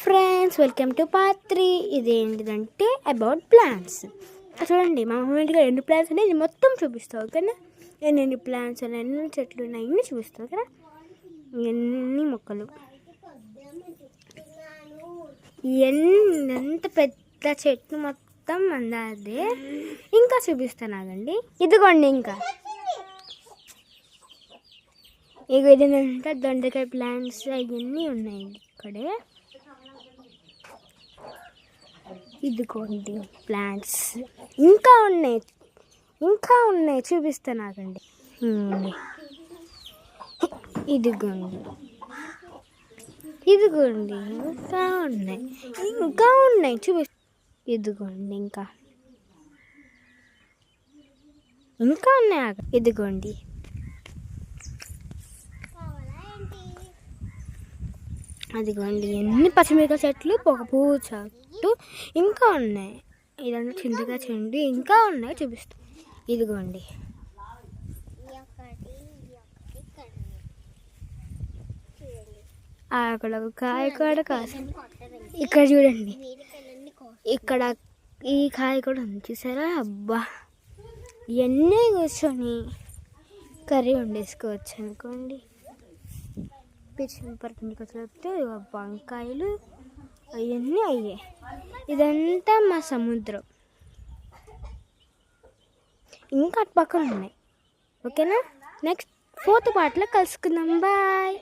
Friends, welcome to part 3. ఇది ఏంటిదంటే about plants. చూడండి, మా మమ్మీ ఇంటిగా ఎన్ని ప్లాంట్స్ ఉన్నాయి ఇది మొత్తం చూపిస్తావు ఓకేనా. ఎన్ని ప్లాంట్స్ ఉన్నాయి, ఎన్ని చెట్లు ఉన్నాయి, ఇన్ని చూపిస్తావు ఓకేనా. ఎన్ని మొక్కలు, ఎంత పెద్ద చెట్టు మొత్తం అందాదే. ఇంకా చూపిస్తాను ఆగండి. ఇదిగోండి, ఇంకా ఇక ఇదేంటంటే దొండకాయ ప్లాంట్స్ అవన్నీ ఉన్నాయి ఇక్కడే. ఇదిగోండి ప్లాంట్స్, ఇంకా ఉన్నాయి చూపిస్తాను ఆగండి. ఇదిగోండి ఇంకా ఉన్నాయి ఇదిగోండి ఇంకా ఉన్నాయి ఇదిగోండి. అదిగోండి ఎన్ని పచ్చిమిరపకాయ చెట్లు, ఒక పువ్వు చెట్టు ఇంకా ఉన్నాయి. ఇదంతా చింతగా చెండు ఇంకా ఉన్నాయి చూపిస్తాను. ఇదిగోండి అక్కడ ఒక కాయ కూడా కాదు. ఇక్కడ చూడండి, ఇక్కడ ఈ కాయ కూడా ఉంది చూసారా. అబ్బా, ఇవన్నీ కూర్చొని కర్రీ వండేసుకోవచ్చు అనుకోండి. చెప్తే వంకాయలు అవన్నీ అయ్యాయి. ఇదంతా మా సముద్రం, ఇంకా అటు పక్కన ఉన్నాయి ఓకేనా. నెక్స్ట్ 4th పార్ట్లో కలుసుకుందాం. బాయ్.